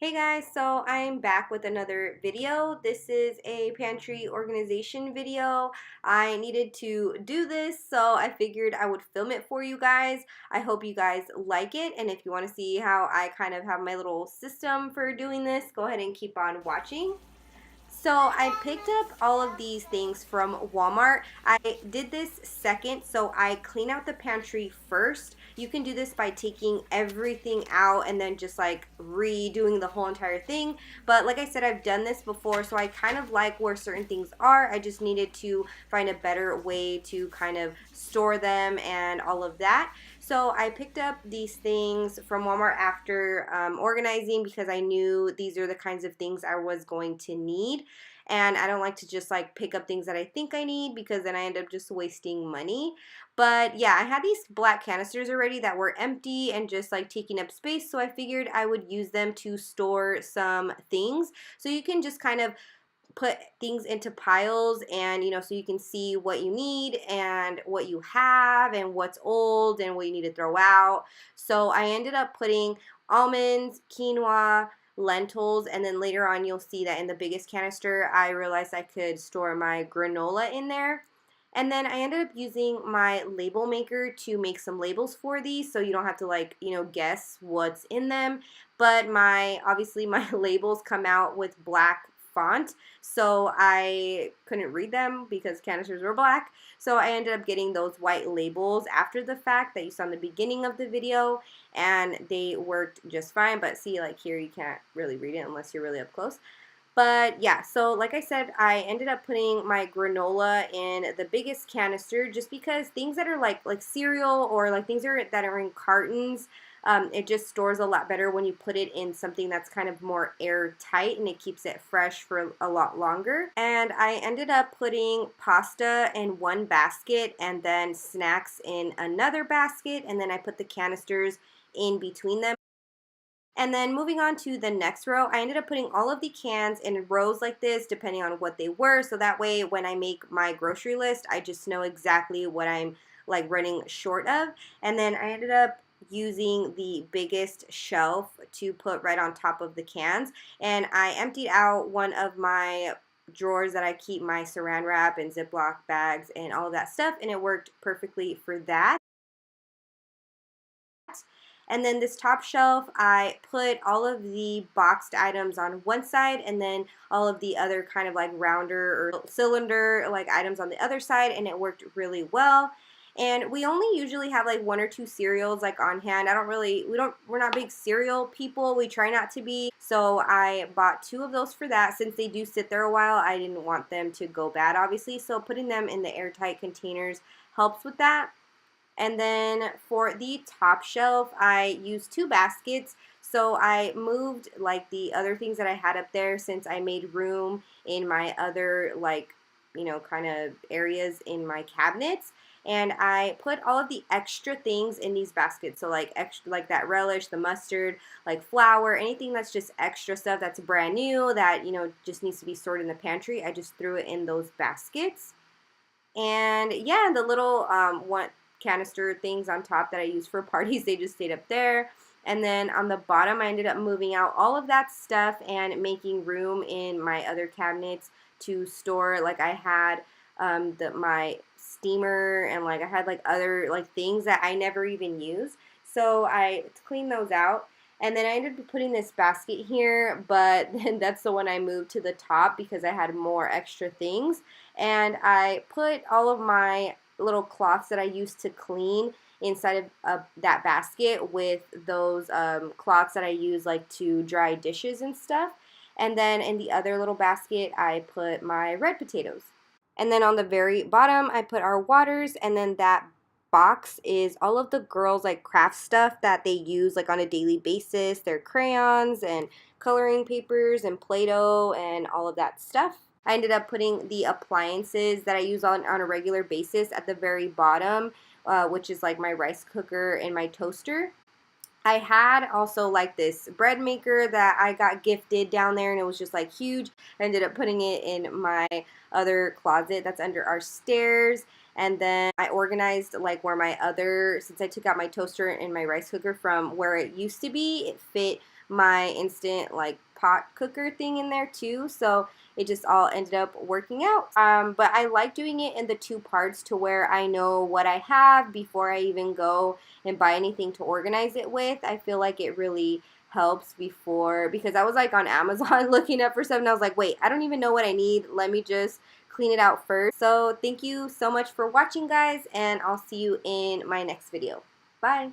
Hey guys, so I'm back with another video. This is a pantry organization video. I needed to do this, so I figured I would film it for you guys. I hope you guys like it, and if you want to see how I kind of have my little system for doing this, go ahead and keep on watching. So I picked up all of these things from Walmart. I did this second, so I clean out the pantry first. You can do this by taking everything out and then just like redoing the whole entire thing. But like I said, I've done this before, so I kind of like where certain things are. I just needed to find a better way to kind of store them and all of that. So I picked up these things from Walmart after organizing because I knew these are the kinds of things I was going to need. And I don't like to just like pick up things that I think I need because then I end up just wasting money. But yeah, I had these black canisters already that were empty and just like taking up space, so I figured I would use them to store some things. So you can just kind of put things into piles, and so you can see what you need and what you have and what's old and what you need to throw out. So I ended up putting almonds, quinoa, lentils, and then later on you'll see that in the biggest canister I realized I could store my granola in there. And then I ended up using my label maker to make some labels for these, so you don't have to like, guess what's in them. But obviously my labels come out with black font, so I couldn't read them because canisters were black. So I ended up getting those white labels after the fact that you saw in the beginning of the video, and they worked just fine. But see, like here, you can't really read it unless you're really up close. But yeah, so like I said, I ended up putting my granola in the biggest canister just because things that are like cereal or like things that are in cartons, it just stores a lot better when you put it in something that's kind of more airtight, and it keeps it fresh for a lot longer. And I ended up putting pasta in one basket and then snacks in another basket, and then I put the canisters in between them. And then moving on to the next row, I ended up putting all of the cans in rows like this, depending on what they were. So that way, when I make my grocery list, I just know exactly what I'm like running short of. And then I ended up using the biggest shelf to put right on top of the cans. And I emptied out one of my drawers that I keep my saran wrap and Ziploc bags and all of that stuff, and it worked perfectly for that. And then this top shelf, I put all of the boxed items on one side and then all of the other kind of like rounder or cylinder like items on the other side, and it worked really well. And we only usually have like one or two cereals like on hand. We're not big cereal people. We try not to be. So I bought two of those for that. Since they do sit there a while, I didn't want them to go bad, obviously. So putting them in the airtight containers helps with that. And then for the top shelf, I used two baskets. So I moved like the other things that I had up there since I made room in my other like, kind of areas in my cabinets. And I put all of the extra things in these baskets. So like extra, like that relish, the mustard, like flour, anything that's just extra stuff that's brand new that, just needs to be stored in the pantry. I just threw it in those baskets. And yeah, the little one canister things on top that I use for parties, they just stayed up there. And then on the bottom, I ended up moving out all of that stuff and making room in my other cabinets to store. Like I had my steamer, and like I had like other like things that I never even use. So I cleaned those out. And then I ended up putting this basket here, but then that's the one I moved to the top because I had more extra things. And I put all of my little cloths that I used to clean inside of that basket with those cloths that I use like to dry dishes and stuff. And then in the other little basket, I put my red potatoes. And then on the very bottom, I put our waters, and then that box is all of the girls like craft stuff that they use like on a daily basis, their crayons and coloring papers and Play-Doh and all of that stuff. I ended up putting the appliances that I use on a regular basis at the very bottom, which is like my rice cooker and my toaster. I had also like this bread maker that I got gifted down there, and it was just like huge. I ended up putting it in my other closet that's under our stairs. And then I organized like where since I took out my toaster and my rice cooker from where it used to be, it fit my instant like pot cooker thing in there too, so it just all ended up working out. But I like doing it in the two parts to where I know what I have before I even go and buy anything to organize it with. I feel like it really helps before, because I was like on Amazon looking up for stuff and I was like, wait, I don't even know what I need. Let me just clean it out first. So thank you so much for watching, guys, and I'll see you in my next video. Bye.